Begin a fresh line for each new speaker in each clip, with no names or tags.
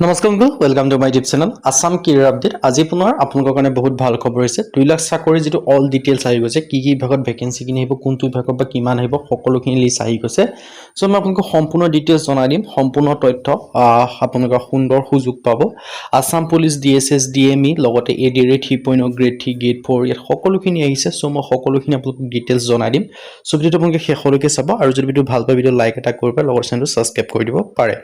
নমস্কাৰ বন্ধু welcome to my YouTube channel Assam career update আজি পুনৰ আপোনালোকৰ কাৰণে বহুত ভাল খবৰ হৈছে 2 লাখ চাকৰি যেটো অল ডিটেইলছ আহি গৈছে কি বিভাগত ভ্যাকেন্সি কিনি আহিব কোনটো বিভাগত বা কিমান আহিব সকলোখিনি লিষ্ট আহি গৈছে সো মই আপোনালোকক সম্পূৰ্ণ ডিটেইলছ জনাই দিম সম্পূৰ্ণ তথ্য আপোনালোকৰ সুন্দৰ সুযোগ পাব আসাম পুলিচ ডিএসএস ডিএমই লগতে এডিআৰ 3.0 গ্ৰেড 3 গ্ৰেড 4 ইয়াত সকলোখিনি আহিছে সো মই সকলোখিনি আপোনালোকক ডিটেইলছ জনাই দিম সো ভিডিওটো আপোনালোকে শেষলৈকে চাব আৰু যদি ভিডিও ভাল পায় ভিডিও লাইক এটা কৰিব লগৰ চেনেলটো সাবস্ক্ৰাইব কৰি দিব পাৰে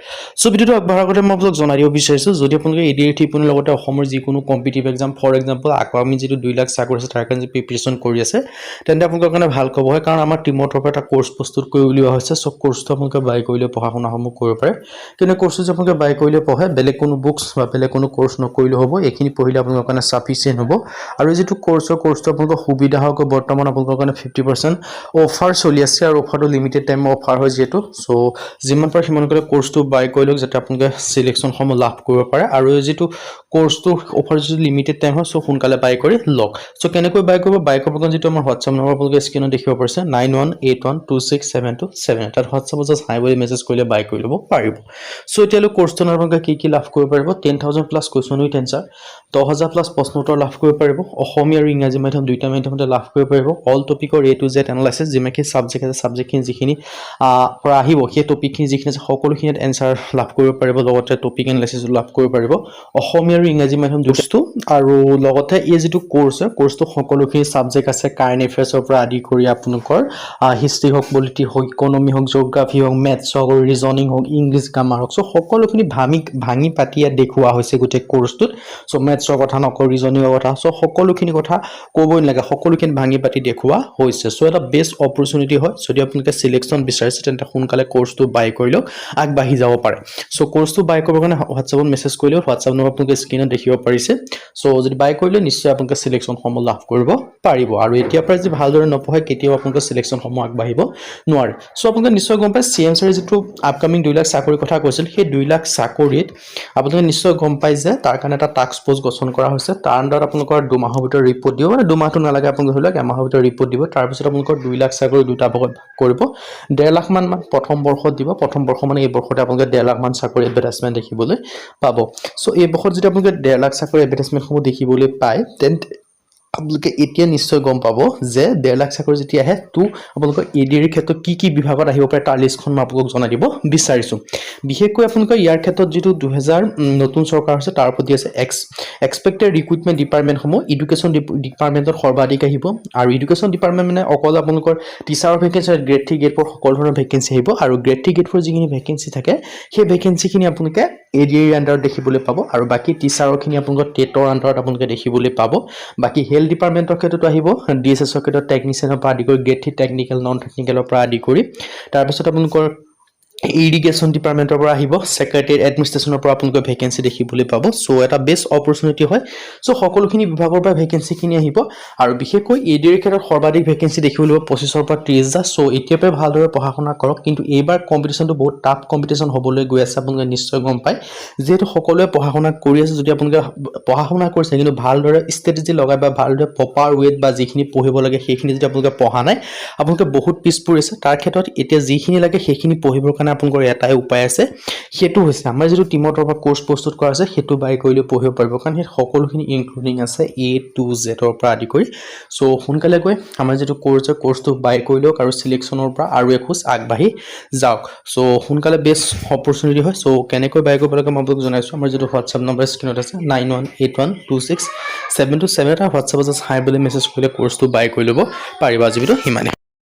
সো ভিডিওটো আগবঢ়াৰ আগতে মই আপোনালোকক জনাই বিচাৰিছো যদি আপোনালোকে এডিআৰ 3.0 লগতে অসমৰ যিকোনো কম্পিটিটিভ এক্সাম ফৰ এক্সাম্পল আকামি যেটো 2 লাখ চাকৰি আছে তাৰ কাৰণে প্ৰিপাৰেচন কৰি আছে তেন্তে আপোনালোকৰ কাৰণে ভাল খবৰ হয় কাৰণ আমাৰ টিমৰ তৰফৰ এটা কোৰ্স প্ৰস্তুত কৰি উলিওৱা হৈছে সব কোৰ্সটো আপোনালোকে বাই কৰিলে পঢ়া শুনা সমূহ কৰিব পাৰে কিন্তু কোৰ্সটো যে আপোনালোকে বাই কৰিলে পঢ়ে বেলেগ কোনো বুকস বা বেলেগ কোনো কোৰ্স নকৰিলে হ'ব এখিনি পঢ়িলে আপোনালোকৰ কাৰণে সাফিচিয়েন্ট হ'ব আৰু যেটো কোৰ্সটো আপোনালোকৰ সুবিধা হ'ব বৰ্তমান আপোনালোকৰ কাৰণে 50% অফাৰ চলি আছে আৰু অফাৰটো লিমিটেড টাইম অফাৰ হয় যেটো সো যিমান পাৰে সিমান কৰি কোৰ্সটো বাই কৰিলক যাতে আপোনালোকে সিলেকশন সমূহ লাভ কৰিব পাৰে আৰু যেটো কোৰ্সটো অফাৰ যেটো লিমিটেড টাইম হয় সো সোনকালে বাই কৰি লক সো কেনেকৈ বাই কৰিব যেটো আমাৰ WhatsApp নম্বৰ আপোনালোকে স্ক্ৰিনত দেখিব পাৰিছে 9181267277 তাত WhatsApp জাস্ট হাই বুলি মেছেজ কৰিলে বাই কৰি লব পাৰিব সো এতিয়ালৈ কোৰ্সটো আপোনালোকে কি লাভ কৰিব পাৰিব 10000 plus question with answer 10000 plus প্ৰশ্ন উত্তৰ লাভ কৰিব পাৰিব অসমীয়া আৰু ইংৰাজী মাধ্যম দুইটা মাধ্যমতে লাভ কৰিব পাৰিব অল টপিকৰ A to Z এনালাইসিস যিমানকি সাবজেক্ট আছে সাবজেক্টখিনি যিখিনি পৰা আহিব সেই টপিকখিনি যিখিনি আছে সকলোখিনিত এনসাৰ লাভ কৰিব পাৰিব লগতে টপিক এনালাইসিস লাভ কৰিব পাৰিব অসমীয়া আৰু ইংৰাজী মাধ্যম দুটো আৰু লগতে এই যেটো কোৰ্সটো সকলোখিনি সাবজেক্ট আছে কাৰেন্ট এফেয়াৰ্ছৰ পৰা আদি কৰি আপোনালোকৰ হিষ্ট্ৰি হক পলিটি হক ইকোনমি হক জিওগ্ৰাফি হক মেথছ হক ৰিজনিং হক ইংলিশ গ্ৰামাৰ হক সো সকলোখিনি ভাঙি পাতিয়া দেখুৱা হৈছে গুটে কোৰ্সটোত সো মেথছৰ কথা নকৰি ৰিজনিংৰ কথা সো সকলোখিনি কথা ক'বই নালাগে সকলোখিনি ভাঙি পাতি দেখুৱা হৈছে সো এটা বেস্ট অপৰচুনিটি হয় যদি আপোনালোকে সিলেকশন বিচাৰিছে তেন্তে সোনকালে কোৰ্সটো বাই কৰি লওক আগবাঢ়ি যাব পাৰে সো কোৰ্সটো বাই কৰিবৰ কাৰণে WhatsApp মেছেজ কৰিলে WhatsApp নম্বৰ আপোনালোকে স্ক্ৰিনত দেখিব পাৰিছে সো যদি বাই কৰিলে নিশ্চয় আপোনালোকে সিলেকশন সমূহ লাভ কৰিব পাৰিব আৰু এতিয়া পৰা যদি ভালদৰে নপঢ়ে কেতিয়াও আপোনালোকে সিলেকশন সমূহ আগবাঢ়িব নোৱাৰে সো আপোনালোকে নিশ্চয় গম পায় সিএমচিৰ যেটো আপকামিং 2 লাখ চাকৰি কথা কৈছিল সেই 2 লাখ চাকৰিত আপোনালোকে নিশ্চয় গম পায় যে তাৰ কাৰণে এটা টাস্ক ফোৰ্স গঠন কৰা হৈছে তাৰ আন্ডাৰত আপোনালোকৰ 2 মাহৰ ভিতৰত ৰিপৰ্ট দিব মানে 2 মাহটো নালাগে আপোনালোকে হলক এমাহৰ ভিতৰত ৰিপৰ্ট দিব তাৰ পিছত আপোনালোকৰ 2 লাখ চাকৰি দুটা ভাগত কৰিব 1.5 লাখ মান প্ৰথম বৰ্ষত দিব প্ৰথম বৰ্ষ মানে এই বৰ্ষতে আপোনালোকে 1.5 লাখ মান চাকৰি এডভাৰটাইজমেন্ট দেখিবলৈ পাব সো এই বছৰ যদি আপোনালোকে 1.5 লাখ চাকৰি এডভাৰটাইজমেন্ট সমূহ দেখিবলৈ পায় তেন্তে আপোনালোকে এতিয়া নিশ্চয় গম পাব যে 1.5 লাখ চাকৰি যেতিয়া আহে তো আপোনালোকৰ এডিআৰ ক্ষেত্ৰত কি বিভাগত আহিব পাৰে তাৰ লিষ্টখন মই আপোনালোকক জনাই দিব বিচাৰিছো বিশেষকৈ আপোনালোকৰ ইয়াৰ ক্ষেত্ৰত যেটো 2000 নতুন চৰকাৰ আছে তাৰ ওপৰত আছে এক্সপেক্টেড ৰিক্ৰুটমেন্ট ডিপাৰ্টমেন্ট সমূহ এডুকেশন ডিপাৰ্টমেন্টৰ সৰ্বাধিক আহিব আৰু এডুকেশন ডিপাৰ্টমেন্ট মানে অকল আপোনালোকৰ টিচাৰৰ ভ্যাকেন্সি গ্ৰেড 3 গ্ৰেড 4 সকলো ধৰণৰ ভ্যাকেন্সি আহিব আৰু গ্ৰেড 3 গ্ৰেড 4 যিখিনি ভ্যাকেন্সি থাকে সেই ভ্যাকেন্সিখিনি আপোনালোকে এডিআৰ আন্ডাৰত দেখিবলৈ পাব আৰু বাকি টিচাৰৰখিনি আপোনালোকৰ টেটৰ আন্ডাৰত আপোনালোকে দেখিবলৈ পাব বাকি হেলথ ডিপাৰ্টমেন্টৰ ক্ষেত্ৰত আহিব ডিএসএছৰ ক্ষেত্ৰত টেকনিচিয়ানৰ পৰা আদি কৰি গ্ৰেড 3 টেকনিক্যাল নন টেকনিক্যালৰ পৰা আদি কৰি তাৰ পিছত আপোনালোকৰ ইৰিগেশন ডিপাৰ্টমেন্টৰ পৰা আহিব সেক্ৰেটাৰী এডমিনিষ্ট্ৰেচনৰ পৰা আপোনালোকে ভ্যাকেন্সি দেখিবলৈ পাব সো এটা বেস্ট অপৰচুনিটি হয় সো সকলোখিনি বিভাগৰ পৰা ভ্যাকেন্সি কিনি আহিব আৰু বিশেষকৈ এডিআৰ ক্ষেত্ৰত সৰ্বাধিক ভ্যাকেন্সি দেখিবলৈ পাব 25 পৰা 30 সো এতিয়াপে ভালদৰে পঢ়া শুনা কৰক কিন্তু এইবাৰ কম্পিটিশনটো বহুত টাফ কম্পিটিশন হ'বলৈ গৈ আছে আপোনালোকে নিশ্চয় গম পায় যেহেতু সকলোৱে পঢ়া শুনা কৰি আছে যদি আপোনালোকে পঢ়া শুনা কৰিছে কিন্তু ভালদৰে ষ্ট্ৰেটেজি লগাই বা ভালদৰে প্ৰপাৰ ৱেট বা যিখিনি পঢ়িব লাগে সেইখিনি যদি আপোনালোকে পঢ়া নাই আপোনালোকে বহুত পিছ পৰি আছে তাৰ ক্ষেত্ৰত এতিয়া যিখিনি লাগে সেইখিনি পঢ়িবৰ কাৰণে আপোনালোকৰ এটাই উপায় আছে হেতু হৈছে আমাৰ যেটো টিমৰ তৰফৰ কোৰ্স প্ৰস্তুত কৰা আছে হেতু বাই কৰিলে পঢ়িব পাৰিব কাৰণ হে সকলোখিনি ইনক্লুডিং আছে A to Z ৰ পৰা আদি কৰি সো সোনকালে গৈ আমাৰ যেটো কোৰ্সটো বাই কৰিলক আৰু সিলেকশনৰ পৰা আৰু এখোজ আগবাঢ়ি যাওক সো সোনকালে বেস্ট অপৰচুনিটি হয় সো কেনেকৈ বাই কৰিব লাগে মই আপোনাক জনাইছো আমাৰ যেটো WhatsApp নম্বৰ স্ক্ৰিনত আছে 9181267277 এটা WhatsApp জাস্ট হাই বুলি মেছেজ কৰিলে কোৰ্সটো বাই কৰি লব পাৰিবা আজি ভিডিও হিমানে